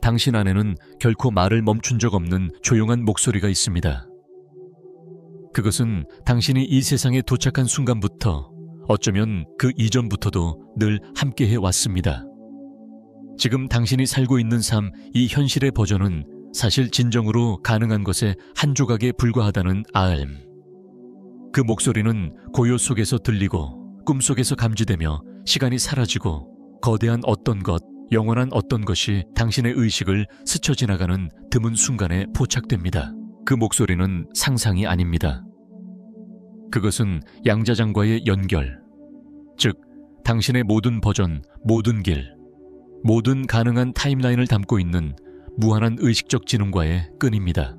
당신 안에는 결코 말을 멈춘 적 없는 조용한 목소리가 있습니다. 그것은 당신이 이 세상에 도착한 순간부터, 어쩌면 그 이전부터도 늘 함께해 왔습니다. 지금 당신이 살고 있는 삶, 이 현실의 버전은 사실 진정으로 가능한 것의 한 조각에 불과하다는 아알m. 그 목소리는 고요 속에서 들리고 꿈속에서 감지되며 시간이 사라지고 거대한 어떤 것, 영원한 어떤 것이 당신의 의식을 스쳐 지나가는 드문 순간에 포착됩니다. 그 목소리는 상상이 아닙니다. 그것은 양자장과의 연결, 즉 당신의 모든 버전, 모든 길, 모든 가능한 타임라인을 담고 있는 무한한 의식적 지능과의 끈입니다.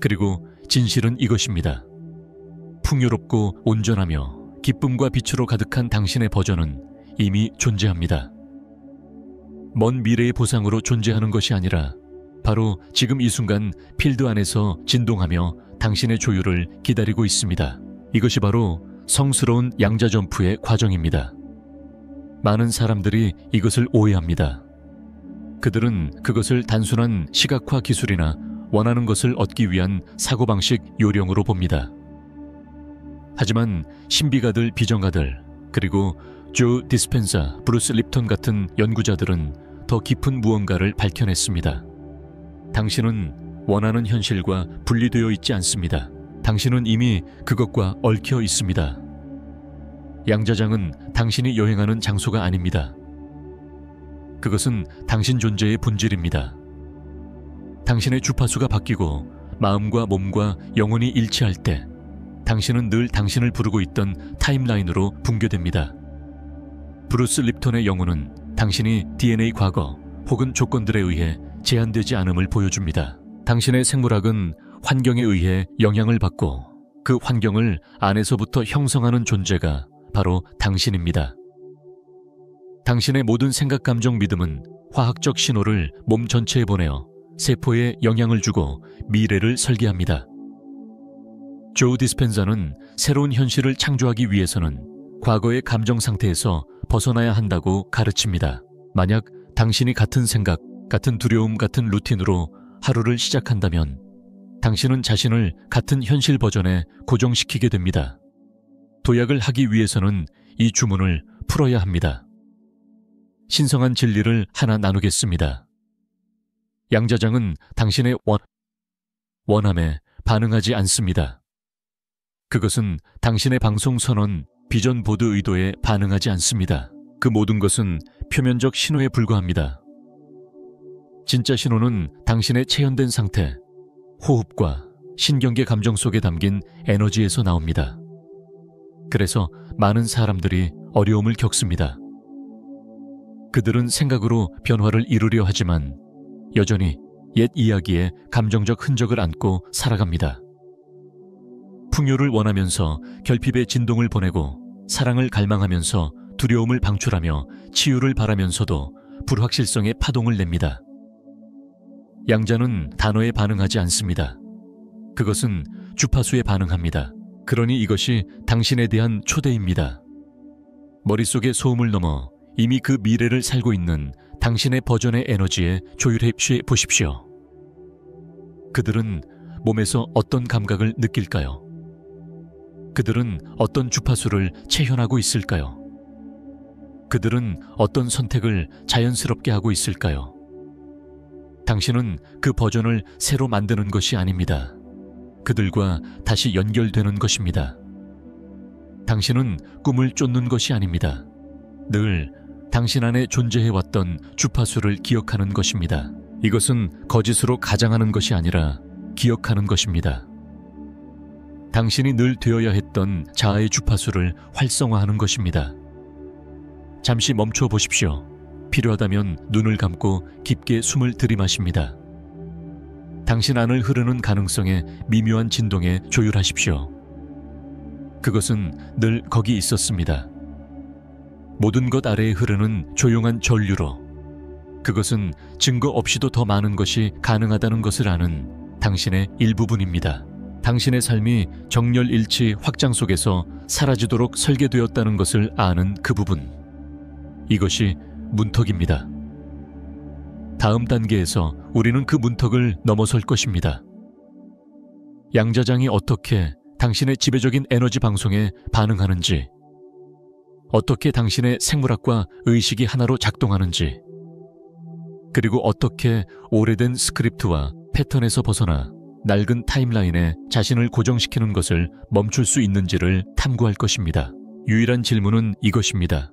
그리고 진실은 이것입니다. 풍요롭고 온전하며 기쁨과 빛으로 가득한 당신의 버전은 이미 존재합니다. 먼 미래의 보상으로 존재하는 것이 아니라 바로 지금 이 순간 필드 안에서 진동하며 당신의 조율을 기다리고 있습니다. 이것이 바로 성스러운 양자점프의 과정입니다. 많은 사람들이 이것을 오해합니다. 그들은 그것을 단순한 시각화 기술이나 원하는 것을 얻기 위한 사고방식 요령으로 봅니다. 하지만 신비가들, 비전가들, 그리고 조 디스펜자, 브루스 립턴 같은 연구자들은 더 깊은 무언가를 밝혀냈습니다. 당신은 원하는 현실과 분리되어 있지 않습니다. 당신은 이미 그것과 얽혀 있습니다. 양자장은 당신이 여행하는 장소가 아닙니다. 그것은 당신 존재의 본질입니다. 당신의 주파수가 바뀌고 마음과 몸과 영혼이 일치할 때 당신은 늘 당신을 부르고 있던 타임라인으로 붕괴됩니다. 브루스 립턴의 영혼은 당신이 DNA 과거 혹은 조건들에 의해 제한되지 않음을 보여줍니다. 당신의 생물학은 환경에 의해 영향을 받고 그 환경을 안에서부터 형성하는 존재가 바로 당신입니다. 당신의 모든 생각, 감정, 믿음은 화학적 신호를 몸 전체에 보내어 세포에 영향을 주고 미래를 설계합니다. 조 디스펜자는 새로운 현실을 창조하기 위해서는 과거의 감정 상태에서 벗어나야 한다고 가르칩니다. 만약 당신이 같은 생각, 같은 두려움, 같은 루틴으로 하루를 시작한다면 당신은 자신을 같은 현실 버전에 고정시키게 됩니다. 도약을 하기 위해서는 이 주문을 풀어야 합니다. 신성한 진리를 하나 나누겠습니다. 양자장은 당신의 원함에 반응하지 않습니다. 그것은 당신의 방송 선언, 비전 보드 의도에 반응하지 않습니다. 그 모든 것은 표면적 신호에 불과합니다. 진짜 신호는 당신의 체현된 상태, 호흡과 신경계 감정 속에 담긴 에너지에서 나옵니다. 그래서 많은 사람들이 어려움을 겪습니다. 그들은 생각으로 변화를 이루려 하지만 여전히 옛 이야기에 감정적 흔적을 안고 살아갑니다. 풍요를 원하면서 결핍의 진동을 보내고 사랑을 갈망하면서 두려움을 방출하며 치유를 바라면서도 불확실성의 파동을 냅니다. 양자는 단어에 반응하지 않습니다. 그것은 주파수에 반응합니다. 그러니 이것이 당신에 대한 초대입니다. 머릿속의 소음을 넘어 이미 그 미래를 살고 있는 당신의 버전의 에너지에 조율해 보십시오. 그들은 몸에서 어떤 감각을 느낄까요? 그들은 어떤 주파수를 체현하고 있을까요? 그들은 어떤 선택을 자연스럽게 하고 있을까요? 당신은 그 버전을 새로 만드는 것이 아닙니다. 그들과 다시 연결되는 것입니다. 당신은 꿈을 쫓는 것이 아닙니다. 늘 당신 안에 존재해왔던 주파수를 기억하는 것입니다. 이것은 거짓으로 가장하는 것이 아니라 기억하는 것입니다. 당신이 늘 되어야 했던 자아의 주파수를 활성화하는 것입니다. 잠시 멈춰 보십시오. 필요하다면 눈을 감고 깊게 숨을 들이마십니다. 당신 안을 흐르는 가능성의 미묘한 진동에 조율하십시오. 그것은 늘 거기 있었습니다. 모든 것 아래에 흐르는 조용한 전류로, 그것은 증거 없이도 더 많은 것이 가능하다는 것을 아는 당신의 일부분입니다. 당신의 삶이 정렬일치 확장 속에서 사라지도록 설계되었다는 것을 아는 그 부분, 이것이 문턱입니다. 다음 단계에서 우리는 그 문턱을 넘어설 것입니다. 양자장이 어떻게 당신의 지배적인 에너지 방송에 반응하는지, 어떻게 당신의 생물학과 의식이 하나로 작동하는지, 그리고 어떻게 오래된 스크립트와 패턴에서 벗어나 낡은 타임라인에 자신을 고정시키는 것을 멈출 수 있는지를 탐구할 것입니다. 유일한 질문은 이것입니다.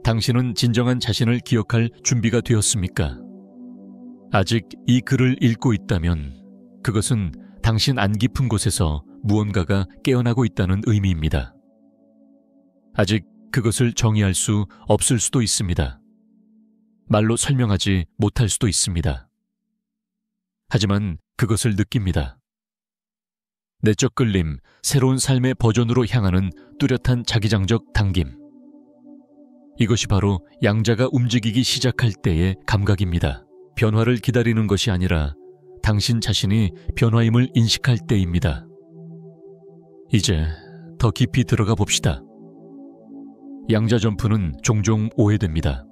당신은 진정한 자신을 기억할 준비가 되었습니까? 아직 이 글을 읽고 있다면 그것은 당신 안 깊은 곳에서 무언가가 깨어나고 있다는 의미입니다. 아직 그것을 정의할 수 없을 수도 있습니다. 말로 설명하지 못할 수도 있습니다. 하지만 그것을 느낍니다. 내적 끌림, 새로운 삶의 버전으로 향하는 뚜렷한 자기장적 당김. 이것이 바로 양자가 움직이기 시작할 때의 감각입니다. 변화를 기다리는 것이 아니라 당신 자신이 변화임을 인식할 때입니다. 이제 더 깊이 들어가 봅시다. 양자 점프는 종종 오해됩니다.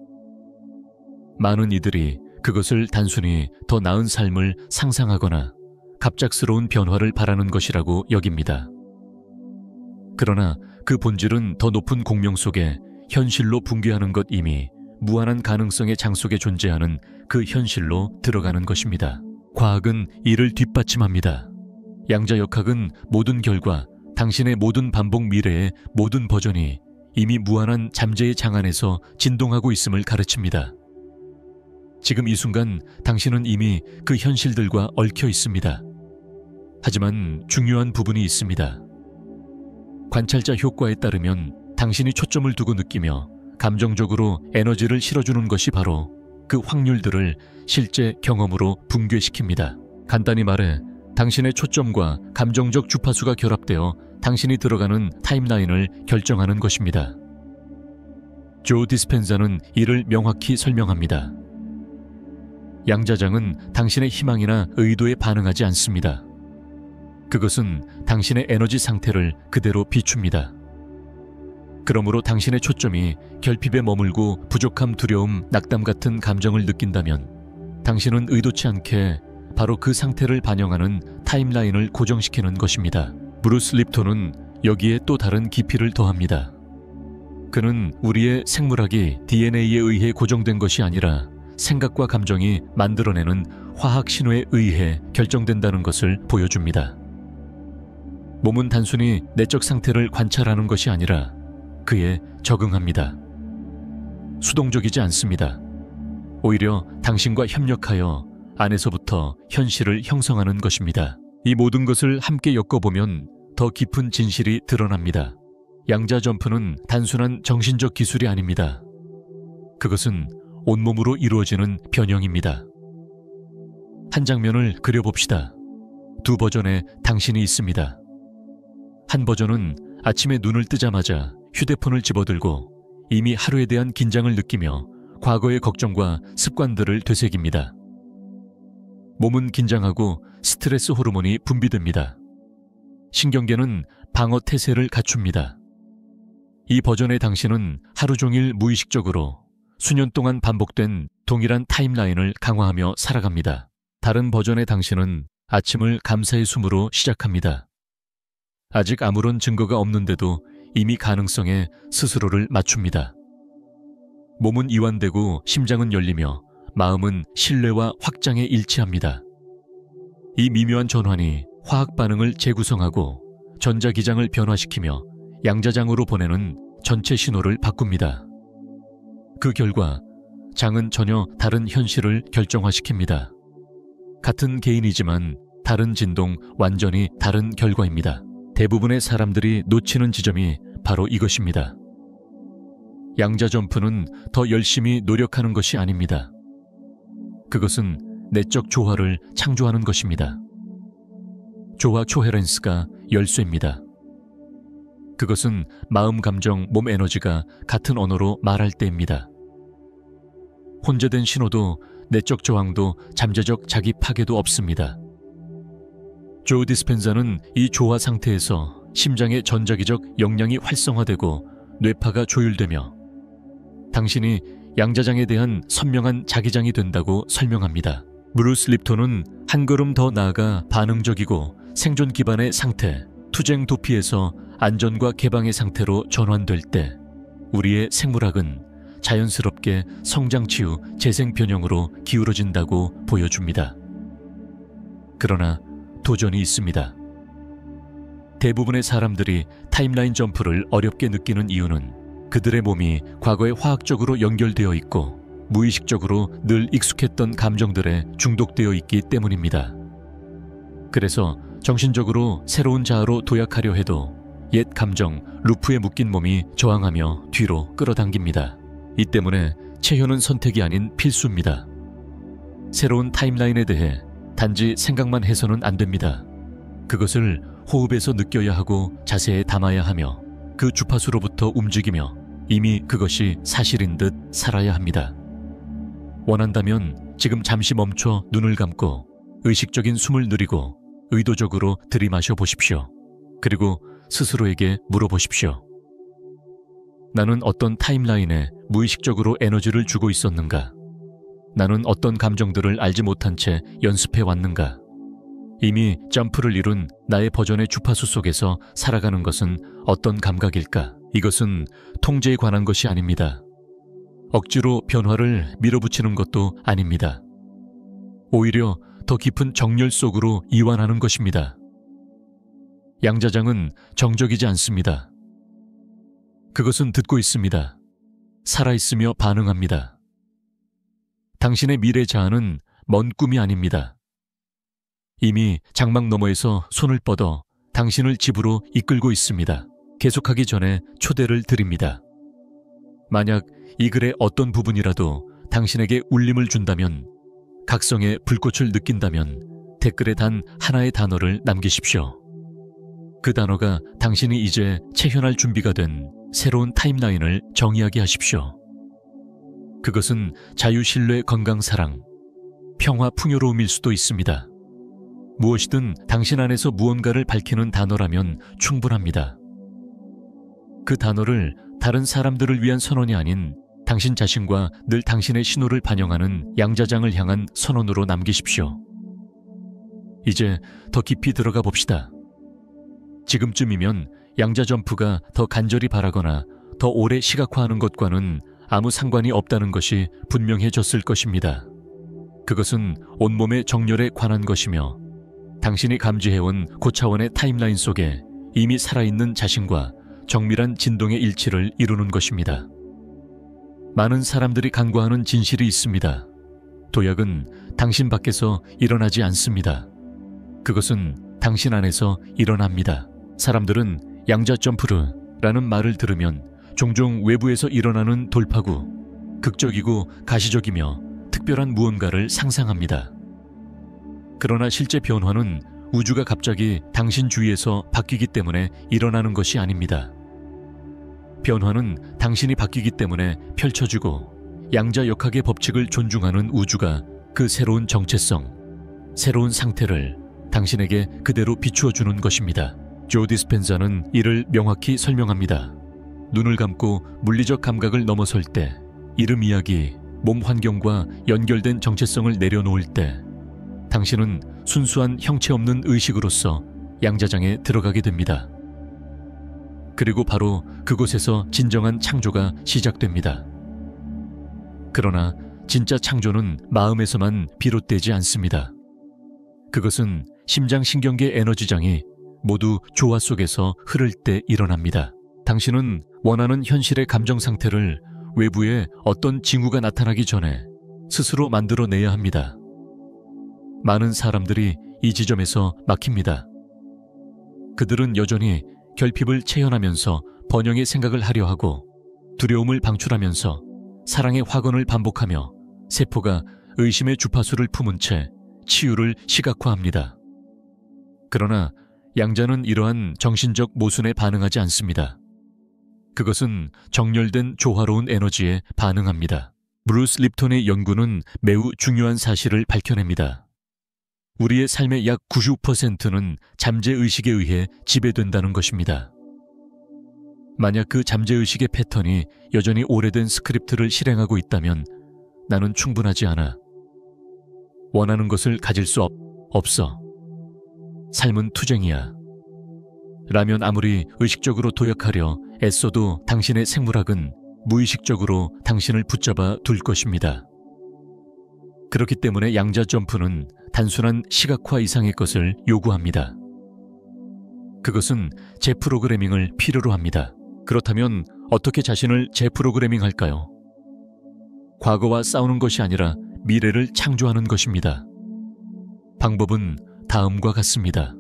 많은 이들이 그것을 단순히 더 나은 삶을 상상하거나 갑작스러운 변화를 바라는 것이라고 여깁니다. 그러나 그 본질은 더 높은 공명 속에 현실로 붕괴하는 것, 이미 무한한 가능성의 장 속에 존재하는 그 현실로 들어가는 것입니다. 과학은 이를 뒷받침합니다. 양자역학은 모든 결과, 당신의 모든 반복 미래의 모든 버전이 이미 무한한 잠재의 장 안에서 진동하고 있음을 가르칩니다. 지금 이 순간 당신은 이미 그 현실들과 얽혀 있습니다. 하지만 중요한 부분이 있습니다. 관찰자 효과에 따르면 당신이 초점을 두고 느끼며 감정적으로 에너지를 실어주는 것이 바로 그 확률들을 실제 경험으로 붕괴시킵니다. 간단히 말해 당신의 초점과 감정적 주파수가 결합되어 당신이 들어가는 타임라인을 결정하는 것입니다. 조 디스펜자는 이를 명확히 설명합니다. 양자장은 당신의 희망이나 의도에 반응하지 않습니다. 그것은 당신의 에너지 상태를 그대로 비춥니다. 그러므로 당신의 초점이 결핍에 머물고 부족함, 두려움, 낙담 같은 감정을 느낀다면 당신은 의도치 않게 바로 그 상태를 반영하는 타임라인을 고정시키는 것입니다. 브루스 립톤은 여기에 또 다른 깊이를 더합니다. 그는 우리의 생물학이 DNA에 의해 고정된 것이 아니라 생각과 감정이 만들어내는 화학 신호에 의해 결정된다는 것을 보여줍니다. 몸은 단순히 내적 상태를 관찰하는 것이 아니라 그에 적응합니다. 수동적이지 않습니다. 오히려 당신과 협력하여 안에서부터 현실을 형성하는 것입니다. 이 모든 것을 함께 엮어보면 더 깊은 진실이 드러납니다. 양자 점프는 단순한 정신적 기술이 아닙니다. 그것은 온몸으로 이루어지는 변형입니다. 한 장면을 그려봅시다. 두 버전의 당신이 있습니다. 한 버전은 아침에 눈을 뜨자마자 휴대폰을 집어들고 이미 하루에 대한 긴장을 느끼며 과거의 걱정과 습관들을 되새깁니다. 몸은 긴장하고 스트레스 호르몬이 분비됩니다. 신경계는 방어 태세를 갖춥니다. 이 버전의 당신은 하루 종일 무의식적으로 수년 동안 반복된 동일한 타임라인을 강화하며 살아갑니다. 다른 버전의 당신은 아침을 감사의 숨으로 시작합니다. 아직 아무런 증거가 없는데도 이미 가능성에 스스로를 맞춥니다. 몸은 이완되고 심장은 열리며 마음은 신뢰와 확장에 일치합니다. 이 미묘한 전환이 화학 반응을 재구성하고 전자기장을 변화시키며 양자장으로 보내는 전체 신호를 바꿉니다. 그 결과 장은 전혀 다른 현실을 결정화시킵니다. 같은 개인이지만 다른 진동, 완전히 다른 결과입니다. 대부분의 사람들이 놓치는 지점이 바로 이것입니다. 양자 점프는 더 열심히 노력하는 것이 아닙니다. 그것은 내적 조화를 창조하는 것입니다. 조화 코헤런스가 열쇠입니다. 그것은 마음, 감정, 몸 에너지가 같은 언어로 말할 때입니다. 혼재된 신호도 내적 저항도 잠재적 자기 파괴도 없습니다. 조 디스펜자는 이 조화 상태에서 심장의 전자기적 역량이 활성화되고 뇌파가 조율되며 당신이 양자장에 대한 선명한 자기장이 된다고 설명합니다. 브루스 립톤은 한 걸음 더 나아가 반응적이고 생존 기반의 상태, 투쟁 도피에서 안전과 개방의 상태로 전환될 때 우리의 생물학은 자연스럽게 성장치 후 재생 변형으로 기울어진다고 보여줍니다. 그러나 도전이 있습니다. 대부분의 사람들이 타임라인 점프를 어렵게 느끼는 이유는 그들의 몸이 과거에 화학적으로 연결되어 있고 무의식적으로 늘 익숙했던 감정들에 중독되어 있기 때문입니다. 그래서 정신적으로 새로운 자아로 도약하려 해도 옛 감정, 루프에 묶인 몸이 저항하며 뒤로 끌어당깁니다. 이 때문에 체현은 선택이 아닌 필수입니다. 새로운 타임라인에 대해 단지 생각만 해서는 안 됩니다. 그것을 호흡에서 느껴야 하고 자세에 담아야 하며 그 주파수로부터 움직이며 이미 그것이 사실인 듯 살아야 합니다. 원한다면 지금 잠시 멈춰 눈을 감고 의식적인 숨을 들이고 의도적으로 들이마셔 보십시오. 그리고 스스로에게 물어보십시오. 나는 어떤 타임라인에 무의식적으로 에너지를 주고 있었는가? 나는 어떤 감정들을 알지 못한 채 연습해 왔는가? 이미 점프를 이룬 나의 버전의 주파수 속에서 살아가는 것은 어떤 감각일까? 이것은 통제에 관한 것이 아닙니다. 억지로 변화를 밀어붙이는 것도 아닙니다. 오히려 더 깊은 정열 속으로 이완하는 것입니다. 양자장은 정적이지 않습니다. 그것은 듣고 있습니다. 살아있으며 반응합니다. 당신의 미래 자아는 먼 꿈이 아닙니다. 이미 장막 너머에서 손을 뻗어 당신을 집으로 이끌고 있습니다. 계속하기 전에 초대를 드립니다. 만약 이 글의 어떤 부분이라도 당신에게 울림을 준다면, 각성의 불꽃을 느낀다면 댓글에 단 하나의 단어를 남기십시오. 그 단어가 당신이 이제 체현할 준비가 된 새로운 타임라인을 정의하게 하십시오. 그것은 자유, 신뢰, 건강, 사랑, 평화, 풍요로움일 수도 있습니다. 무엇이든 당신 안에서 무언가를 밝히는 단어라면 충분합니다. 그 단어를 다른 사람들을 위한 선언이 아닌 당신 자신과 늘 당신의 신호를 반영하는 양자장을 향한 선언으로 남기십시오. 이제 더 깊이 들어가 봅시다. 지금쯤이면 양자 점프가 더 간절히 바라거나 더 오래 시각화하는 것과는 아무 상관이 없다는 것이 분명해졌을 것입니다. 그것은 온몸의 정열에 관한 것이며 당신이 감지해온 고차원의 타임라인 속에 이미 살아있는 자신과 정밀한 진동의 일치를 이루는 것입니다. 많은 사람들이 간과하는 진실이 있습니다. 도약은 당신 밖에서 일어나지 않습니다. 그것은 당신 안에서 일어납니다. 사람들은 양자 점프르라는 말을 들으면 종종 외부에서 일어나는 돌파구, 극적이고 가시적이며 특별한 무언가를 상상합니다. 그러나 실제 변화는 우주가 갑자기 당신 주위에서 바뀌기 때문에 일어나는 것이 아닙니다. 변화는 당신이 바뀌기 때문에 펼쳐지고 양자역학의 법칙을 존중하는 우주가 그 새로운 정체성, 새로운 상태를 당신에게 그대로 비추어 주는 것입니다. 조 디스펜자는 이를 명확히 설명합니다. 눈을 감고 물리적 감각을 넘어설 때, 이름 이야기, 몸 환경과 연결된 정체성을 내려놓을 때 당신은 순수한 형체 없는 의식으로서 양자장에 들어가게 됩니다. 그리고 바로 그곳에서 진정한 창조가 시작됩니다. 그러나 진짜 창조는 마음에서만 비롯되지 않습니다. 그것은 심장신경계 에너지장이 모두 조화 속에서 흐를 때 일어납니다. 당신은 원하는 현실의 감정 상태를 외부에 어떤 징후가 나타나기 전에 스스로 만들어내야 합니다. 많은 사람들이 이 지점에서 막힙니다. 그들은 여전히 결핍을 체현하면서 번영의 생각을 하려 하고 두려움을 방출하면서 사랑의 확언을 반복하며 세포가 의심의 주파수를 품은 채 치유를 시각화합니다. 그러나 양자는 이러한 정신적 모순에 반응하지 않습니다. 그것은 정렬된 조화로운 에너지에 반응합니다. 브루스 립톤의 연구는 매우 중요한 사실을 밝혀냅니다. 우리의 삶의 약 95%는 잠재의식에 의해 지배된다는 것입니다. 만약 그 잠재의식의 패턴이 여전히 오래된 스크립트를 실행하고 있다면 나는 충분하지 않아. 원하는 것을 가질 수 없어. 삶은 투쟁이야. 라면 아무리 의식적으로 도약하려 애써도 당신의 생물학은 무의식적으로 당신을 붙잡아 둘 것입니다. 그렇기 때문에 양자 점프는 단순한 시각화 이상의 것을 요구합니다. 그것은 재프로그래밍을 필요로 합니다. 그렇다면 어떻게 자신을 재프로그래밍 할까요? 과거와 싸우는 것이 아니라 미래를 창조하는 것입니다. 방법은 다음과 같습니다.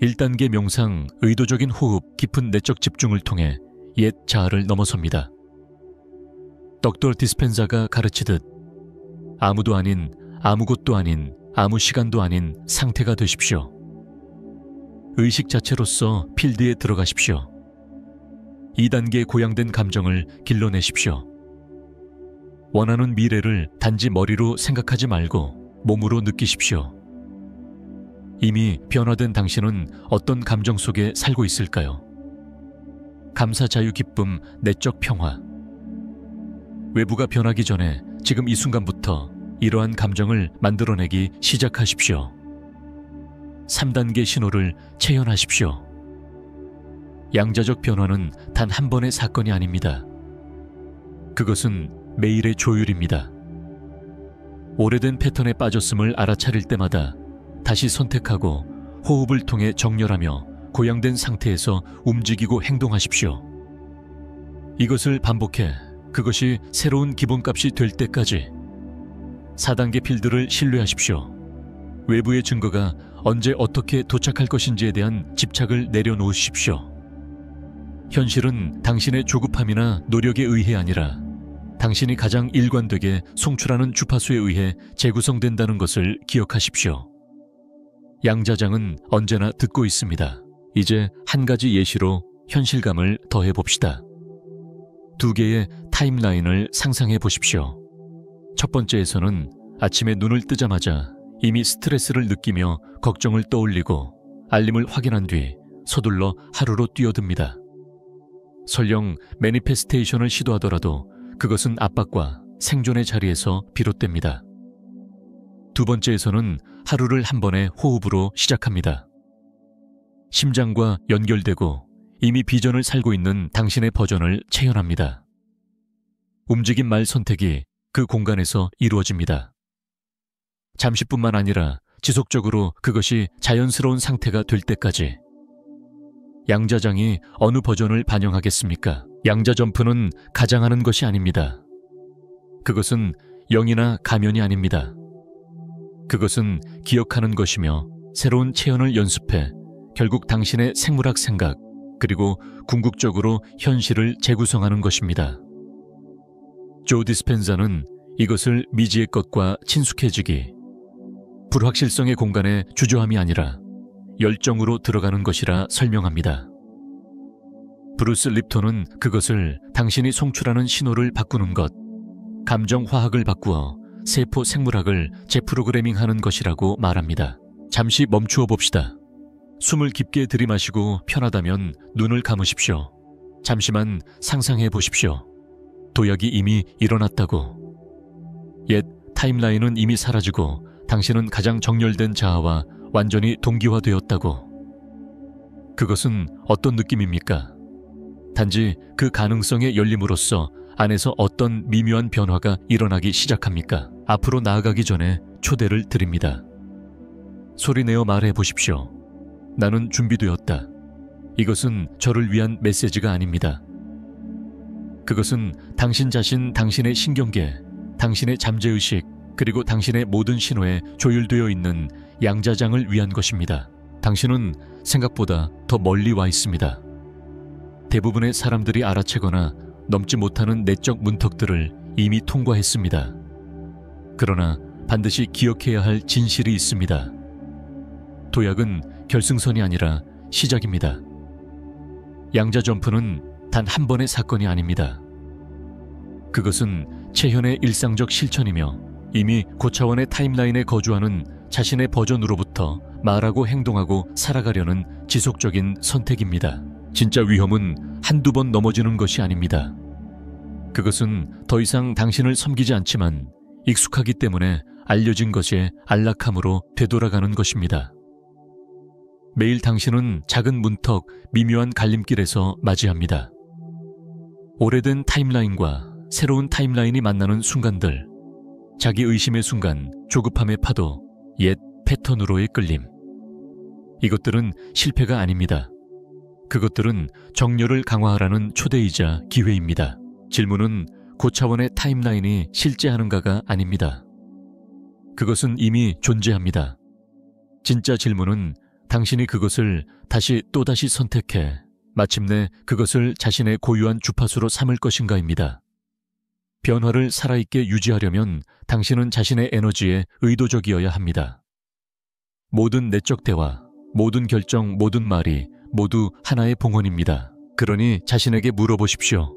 1단계 명상, 의도적인 호흡, 깊은 내적 집중을 통해 옛 자아를 넘어섭니다. 덕터 디스펜자가 가르치듯 아무도 아닌, 아무것도 아닌, 아무 시간도 아닌 상태가 되십시오. 의식 자체로서 필드에 들어가십시오. 2단계 고양된 감정을 길러내십시오. 원하는 미래를 단지 머리로 생각하지 말고 몸으로 느끼십시오. 이미 변화된 당신은 어떤 감정 속에 살고 있을까요? 감사, 자유, 기쁨, 내적 평화. 외부가 변하기 전에 지금 이 순간부터 이러한 감정을 만들어내기 시작하십시오. 3단계 신호를 체현하십시오. 양자적 변화는 단 한 번의 사건이 아닙니다. 그것은 매일의 조율입니다. 오래된 패턴에 빠졌음을 알아차릴 때마다 다시 선택하고 호흡을 통해 정렬하며 고양된 상태에서 움직이고 행동하십시오. 이것을 반복해 그것이 새로운 기본값이 될 때까지 4단계 필드를 신뢰하십시오. 외부의 증거가 언제 어떻게 도착할 것인지에 대한 집착을 내려놓으십시오. 현실은 당신의 조급함이나 노력에 의해 아니라 당신이 가장 일관되게 송출하는 주파수에 의해 재구성된다는 것을 기억하십시오. 양자장은 언제나 듣고 있습니다. 이제 한 가지 예시로 현실감을 더해봅시다. 2개의 타임라인을 상상해 보십시오. 첫 번째에서는 아침에 눈을 뜨자마자 이미 스트레스를 느끼며 걱정을 떠올리고 알림을 확인한 뒤 서둘러 하루로 뛰어듭니다. 설령 매니페스테이션을 시도하더라도 그것은 압박과 생존의 자리에서 비롯됩니다. 2번째에서는 하루를 한 번의 호흡으로 시작합니다. 심장과 연결되고 이미 비전을 살고 있는 당신의 버전을 체현합니다. 움직임 말 선택이 그 공간에서 이루어집니다. 잠시뿐만 아니라 지속적으로 그것이 자연스러운 상태가 될 때까지. 양자장이 어느 버전을 반영하겠습니까? 양자 점프는 가장하는 것이 아닙니다. 그것은 영이나 가면이 아닙니다. 그것은 기억하는 것이며 새로운 체현을 연습해 결국 당신의 생물학 생각 그리고 궁극적으로 현실을 재구성하는 것입니다. 조 디스펜자는 이것을 미지의 것과 친숙해지기, 불확실성의 공간에 주저함이 아니라 열정으로 들어가는 것이라 설명합니다. 브루스 립톤은 그것을 당신이 송출하는 신호를 바꾸는 것, 감정화학을 바꾸어 세포 생물학을 재프로그래밍하는 것이라고 말합니다. 잠시 멈추어 봅시다. 숨을 깊게 들이마시고 편하다면 눈을 감으십시오. 잠시만 상상해 보십시오. 도약이 이미 일어났다고. 옛 타임라인은 이미 사라지고 당신은 가장 정렬된 자아와 완전히 동기화되었다고. 그것은 어떤 느낌입니까? 단지 그 가능성의 열림으로써 안에서 어떤 미묘한 변화가 일어나기 시작합니까? 앞으로 나아가기 전에 초대를 드립니다. 소리내어 말해 보십시오. 나는 준비되었다. 이것은 저를 위한 메시지가 아닙니다. 그것은 당신 자신, 당신의 신경계, 당신의 잠재의식, 그리고 당신의 모든 신호에 조율되어 있는 양자장을 위한 것입니다. 당신은 생각보다 더 멀리 와 있습니다. 대부분의 사람들이 알아채거나 넘지 못하는 내적 문턱들을 이미 통과했습니다. 그러나 반드시 기억해야 할 진실이 있습니다. 도약은 결승선이 아니라 시작입니다. 양자 점프는 단 한 번의 사건이 아닙니다. 그것은 체현의 일상적 실천이며 이미 고차원의 타임라인에 거주하는 자신의 버전으로부터 말하고 행동하고 살아가려는 지속적인 선택입니다. 진짜 위험은 한두 번 넘어지는 것이 아닙니다. 그것은 더 이상 당신을 섬기지 않지만 익숙하기 때문에 알려진 것에 안락함으로 되돌아가는 것입니다. 매일 당신은 작은 문턱, 미묘한 갈림길에서 맞이합니다. 오래된 타임라인과 새로운 타임라인이 만나는 순간들, 자기 의심의 순간, 조급함의 파도, 옛 패턴으로의 끌림. 이것들은 실패가 아닙니다. 그것들은 정렬을 강화하라는 초대이자 기회입니다. 질문은 고차원의 타임라인이 실제하는가가 아닙니다. 그것은 이미 존재합니다. 진짜 질문은 당신이 그것을 다시 또다시 선택해 마침내 그것을 자신의 고유한 주파수로 삼을 것인가입니다. 변화를 살아있게 유지하려면 당신은 자신의 에너지에 의도적이어야 합니다. 모든 내적 대화, 모든 결정, 모든 말이 모두 하나의 봉헌입니다. 그러니 자신에게 물어보십시오.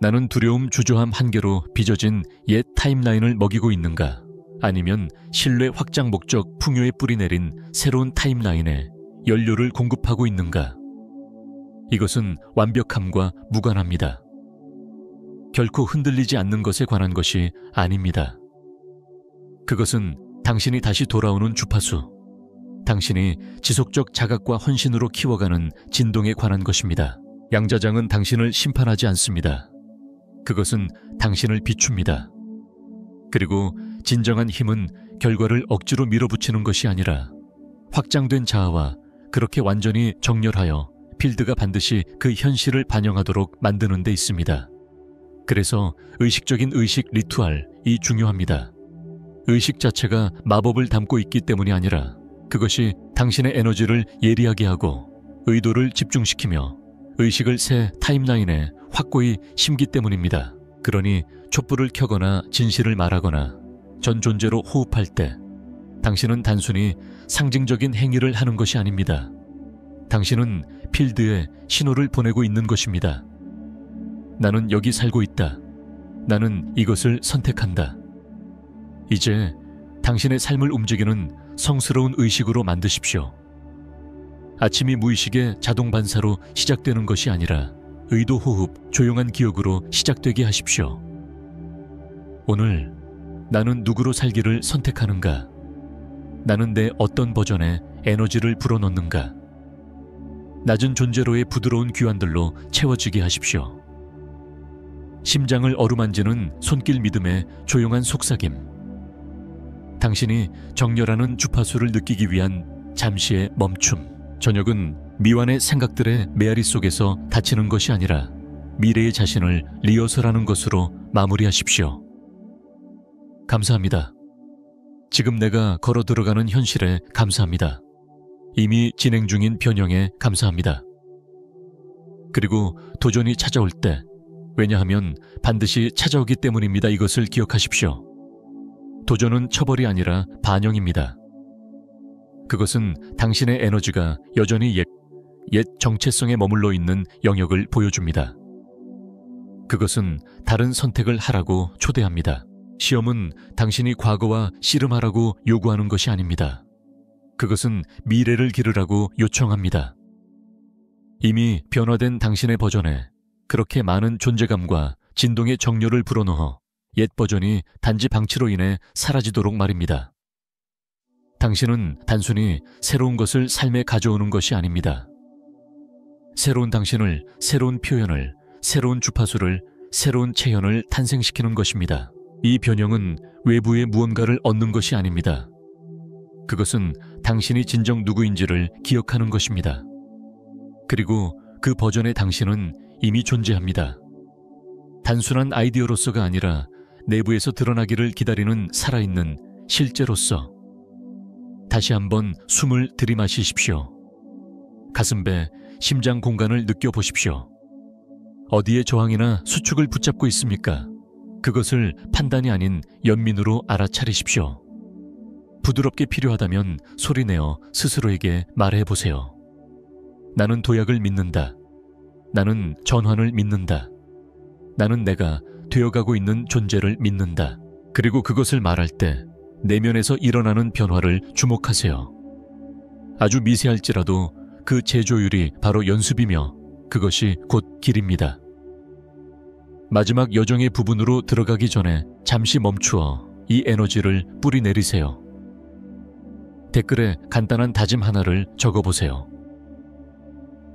나는 두려움, 주저함, 한계로 빚어진 옛 타임라인을 먹이고 있는가? 아니면 신뢰 확장 목적 풍요에 뿌리 내린 새로운 타임라인에 연료를 공급하고 있는가? 이것은 완벽함과 무관합니다. 결코 흔들리지 않는 것에 관한 것이 아닙니다. 그것은 당신이 다시 돌아오는 주파수, 당신이 지속적 자각과 헌신으로 키워가는 진동에 관한 것입니다. 양자장은 당신을 심판하지 않습니다. 그것은 당신을 비춥니다. 그리고 진정한 힘은 결과를 억지로 밀어붙이는 것이 아니라 확장된 자아와 그렇게 완전히 정렬하여 필드가 반드시 그 현실을 반영하도록 만드는 데 있습니다. 그래서 의식적인 의식 리투알이 중요합니다. 의식 자체가 마법을 담고 있기 때문이 아니라 그것이 당신의 에너지를 예리하게 하고 의도를 집중시키며 의식을 새 타임라인에 확고히 심기 때문입니다. 그러니 촛불을 켜거나 진실을 말하거나 전 존재로 호흡할 때 당신은 단순히 상징적인 행위를 하는 것이 아닙니다. 당신은 필드에 신호를 보내고 있는 것입니다. 나는 여기 살고 있다. 나는 이것을 선택한다. 이제 당신의 삶을 움직이는 성스러운 의식으로 만드십시오. 아침이 무의식의 자동 반사로 시작되는 것이 아니라 의도 호흡, 조용한 기억으로 시작되게 하십시오. 오늘 나는 누구로 살기를 선택하는가? 나는 내 어떤 버전의 에너지를 불어넣는가? 낮은 존재로의 부드러운 귀환들로 채워지게 하십시오. 심장을 어루만지는 손길 믿음의 조용한 속삭임. 당신이 정렬하는 주파수를 느끼기 위한 잠시의 멈춤. 저녁은 미완의 생각들의 메아리 속에서 닫히는 것이 아니라 미래의 자신을 리허설하는 것으로 마무리하십시오. 감사합니다. 지금 내가 걸어 들어가는 현실에 감사합니다. 이미 진행 중인 변형에 감사합니다. 그리고 도전이 찾아올 때, 왜냐하면 반드시 찾아오기 때문입니다. 이것을 기억하십시오. 도전은 처벌이 아니라 반영입니다. 그것은 당신의 에너지가 여전히 옛 정체성에 머물러 있는 영역을 보여줍니다. 그것은 다른 선택을 하라고 초대합니다. 시험은 당신이 과거와 씨름하라고 요구하는 것이 아닙니다. 그것은 미래를 기르라고 요청합니다. 이미 변화된 당신의 버전에 그렇게 많은 존재감과 진동의 정열을 불어넣어 옛 버전이 단지 방치로 인해 사라지도록 말입니다. 당신은 단순히 새로운 것을 삶에 가져오는 것이 아닙니다. 새로운 당신을, 새로운 표현을, 새로운 주파수를, 새로운 체현을 탄생시키는 것입니다. 이 변형은 외부의 무언가를 얻는 것이 아닙니다. 그것은 당신이 진정 누구인지를 기억하는 것입니다. 그리고 그 버전의 당신은 이미 존재합니다. 단순한 아이디어로서가 아니라 내부에서 드러나기를 기다리는 살아있는 실제로서. 다시 한번 숨을 들이마시십시오. 가슴배, 심장 공간을 느껴보십시오. 어디에 저항이나 수축을 붙잡고 있습니까? 그것을 판단이 아닌 연민으로 알아차리십시오. 부드럽게 필요하다면 소리내어 스스로에게 말해보세요. 나는 도약을 믿는다. 나는 전환을 믿는다. 나는 내가 되어가고 있는 존재를 믿는다. 그리고 그것을 말할 때 내면에서 일어나는 변화를 주목하세요. 아주 미세할지라도 그 재조율이 바로 연습이며 그것이 곧 길입니다. 마지막 여정의 부분으로 들어가기 전에 잠시 멈추어 이 에너지를 뿌리 내리세요. 댓글에 간단한 다짐 하나를 적어보세요.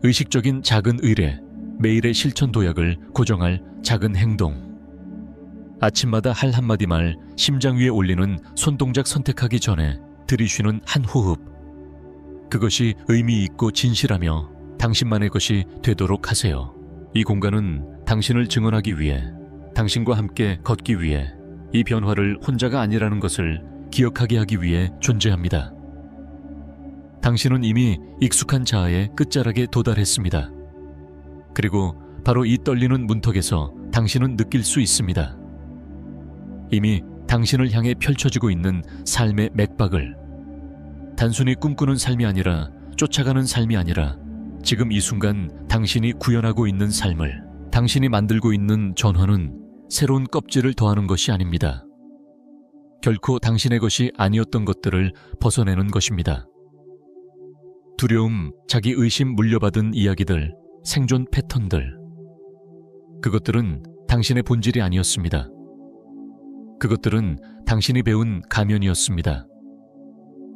의식적인 작은 의뢰, 매일의 실천 도약을 고정할 작은 행동. 아침마다 할 한마디 말, 심장 위에 올리는 손동작 선택하기 전에 들이쉬는 한 호흡. 그것이 의미 있고 진실하며 당신만의 것이 되도록 하세요. 이 공간은 당신을 증언하기 위해, 당신과 함께 걷기 위해, 이 변화를 혼자가 아니라는 것을 기억하게 하기 위해 존재합니다. 당신은 이미 익숙한 자아의 끝자락에 도달했습니다. 그리고 바로 이 떨리는 문턱에서 당신은 느낄 수 있습니다. 이미 당신을 향해 펼쳐지고 있는 삶의 맥박을, 단순히 꿈꾸는 삶이 아니라, 쫓아가는 삶이 아니라, 지금 이 순간 당신이 구현하고 있는 삶을, 당신이 만들고 있는 전환은 새로운 껍질을 더하는 것이 아닙니다. 결코 당신의 것이 아니었던 것들을 벗어내는 것입니다. 두려움, 자기 의심 물려받은 이야기들, 생존 패턴들. 그것들은 당신의 본질이 아니었습니다. 그것들은 당신이 배운 가면이었습니다.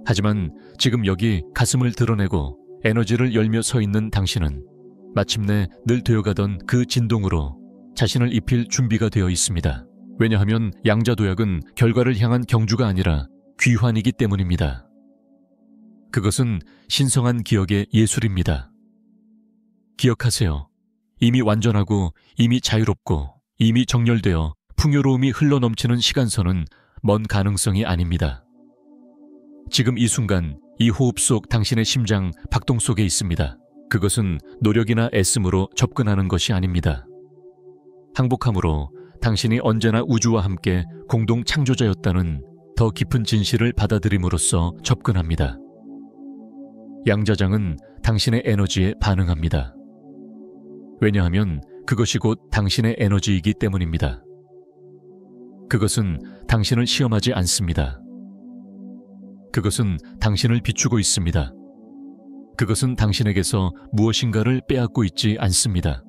하지만 지금 여기 가슴을 드러내고 에너지를 열며 서 있는 당신은 마침내 늘 되어가던 그 진동으로 자신을 입힐 준비가 되어 있습니다. 왜냐하면 양자도약은 결과를 향한 경주가 아니라 귀환이기 때문입니다. 그것은 신성한 기억의 예술입니다. 기억하세요. 이미 완전하고 이미 자유롭고 이미 정렬되어 풍요로움이 흘러넘치는 시간선은 먼 가능성이 아닙니다. 지금 이 순간 이 호흡 속 당신의 심장 박동 속에 있습니다. 그것은 노력이나 애씀으로 접근하는 것이 아닙니다. 항복함으로 당신이 언제나 우주와 함께 공동 창조자였다는 더 깊은 진실을 받아들임으로써 접근합니다. 양자장은 당신의 에너지에 반응합니다. 왜냐하면 그것이 곧 당신의 에너지이기 때문입니다. 그것은 당신을 시험하지 않습니다. 그것은 당신을 비추고 있습니다. 그것은 당신에게서 무엇인가를 빼앗고 있지 않습니다.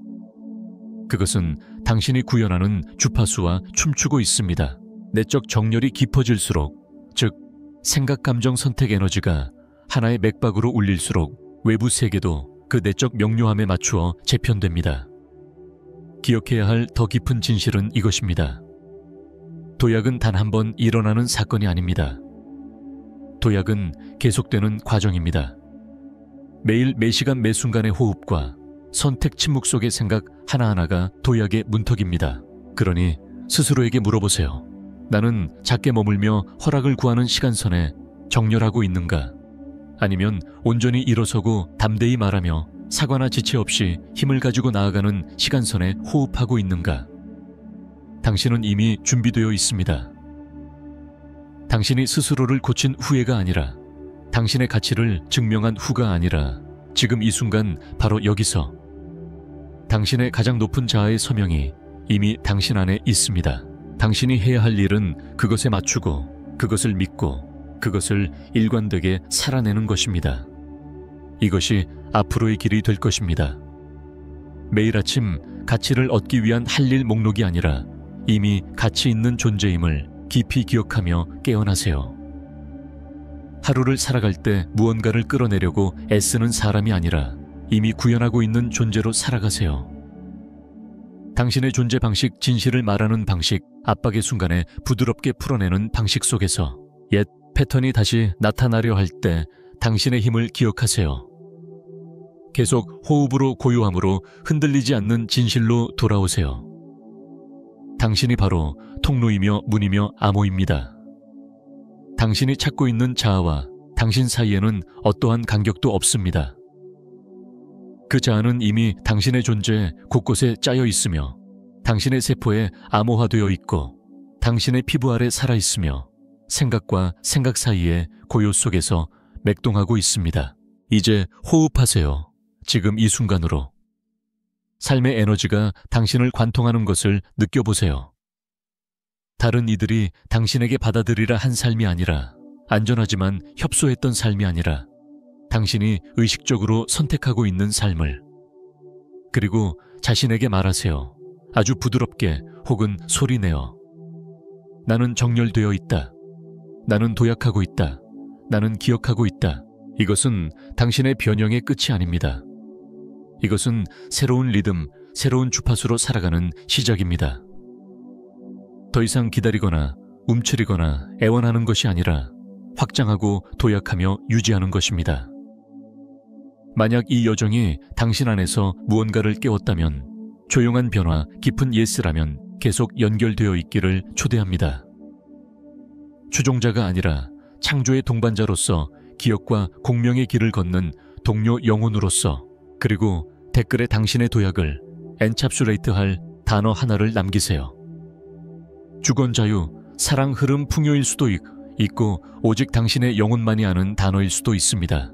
그것은 당신이 구현하는 주파수와 춤추고 있습니다. 내적 정렬이 깊어질수록, 즉 생각, 감정, 선택 에너지가 하나의 맥박으로 울릴수록 외부 세계도 그 내적 명료함에 맞추어 재편됩니다. 기억해야 할 더 깊은 진실은 이것입니다. 도약은 단 한 번 일어나는 사건이 아닙니다. 도약은 계속되는 과정입니다. 매일 매시간 매순간의 호흡과 선택 침묵 속의 생각 하나하나가 도약의 문턱입니다. 그러니 스스로에게 물어보세요. 나는 작게 머물며 허락을 구하는 시간선에 정렬하고 있는가? 아니면 온전히 일어서고 담대히 말하며 사과나 지체 없이 힘을 가지고 나아가는 시간선에 호흡하고 있는가? 당신은 이미 준비되어 있습니다. 당신이 스스로를 고친 후회가 아니라, 당신의 가치를 증명한 후가 아니라, 지금 이 순간 바로 여기서 당신의 가장 높은 자아의 서명이 이미 당신 안에 있습니다. 당신이 해야 할 일은 그것에 맞추고, 그것을 믿고, 그것을 일관되게 살아내는 것입니다. 이것이 앞으로의 길이 될 것입니다. 매일 아침 가치를 얻기 위한 할 일 목록이 아니라 이미 가치 있는 존재임을 깊이 기억하며 깨어나세요. 하루를 살아갈 때 무언가를 끌어내려고 애쓰는 사람이 아니라 이미 구현하고 있는 존재로 살아가세요. 당신의 존재 방식, 진실을 말하는 방식, 압박의 순간에 부드럽게 풀어내는 방식 속에서 옛 패턴이 다시 나타나려 할 때 당신의 힘을 기억하세요. 계속 호흡으로 고요함으로 흔들리지 않는 진실로 돌아오세요. 당신이 바로 통로이며 문이며 암호입니다. 당신이 찾고 있는 자아와 당신 사이에는 어떠한 간격도 없습니다. 그 자아는 이미 당신의 존재 곳곳에 짜여 있으며 당신의 세포에 암호화되어 있고 당신의 피부 아래 살아있으며 생각과 생각 사이의 고요 속에서 맥동하고 있습니다. 이제 호흡하세요. 지금 이 순간으로. 삶의 에너지가 당신을 관통하는 것을 느껴보세요. 다른 이들이 당신에게 받아들이라 한 삶이 아니라, 안전하지만 협소했던 삶이 아니라 당신이 의식적으로 선택하고 있는 삶을, 그리고 자신에게 말하세요. 아주 부드럽게 혹은 소리내어. 나는 정렬되어 있다. 나는 도약하고 있다. 나는 기억하고 있다. 이것은 당신의 변형의 끝이 아닙니다. 이것은 새로운 리듬, 새로운 주파수로 살아가는 시작입니다. 더 이상 기다리거나 움츠리거나 애원하는 것이 아니라 확장하고 도약하며 유지하는 것입니다. 만약 이 여정이 당신 안에서 무언가를 깨웠다면, 조용한 변화, 깊은 예스라면 계속 연결되어 있기를 초대합니다. 추종자가 아니라 창조의 동반자로서 기억과 공명의 길을 걷는 동료 영혼으로서, 그리고 댓글에 당신의 도약을 엔찹슐레이트할 단어 하나를 남기세요. 주권자유, 사랑 흐름 풍요일 수도 있고 오직 당신의 영혼만이 아는 단어일 수도 있습니다.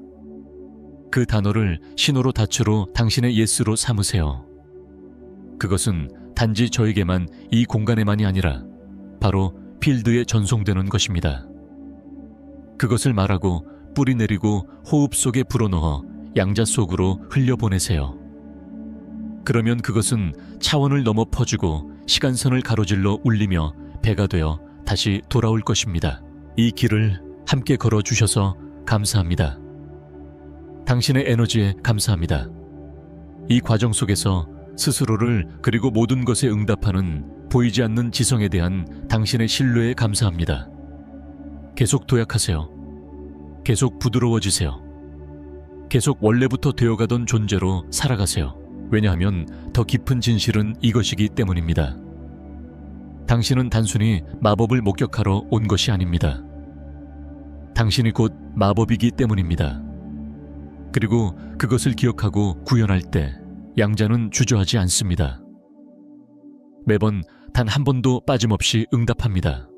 그 단어를 신호로 닻으로 당신의 예스로 삼으세요. 그것은 단지 저에게만, 이 공간에만이 아니라 바로 필드에 전송되는 것입니다. 그것을 말하고 뿌리내리고 호흡 속에 불어넣어 양자 속으로 흘려보내세요. 그러면 그것은 차원을 넘어 퍼지고 시간선을 가로질러 울리며 배가 되어 다시 돌아올 것입니다. 이 길을 함께 걸어주셔서 감사합니다. 당신의 에너지에 감사합니다. 이 과정 속에서 스스로를 그리고 모든 것에 응답하는 보이지 않는 지성에 대한 당신의 신뢰에 감사합니다. 계속 도약하세요. 계속 부드러워지세요. 계속 원래부터 되어가던 존재로 살아가세요. 왜냐하면 더 깊은 진실은 이것이기 때문입니다. 당신은 단순히 마법을 목격하러 온 것이 아닙니다. 당신이 곧 마법이기 때문입니다. 그리고 그것을 기억하고 구현할 때 양자는 주저하지 않습니다. 매번 단 한 번도 빠짐없이 응답합니다.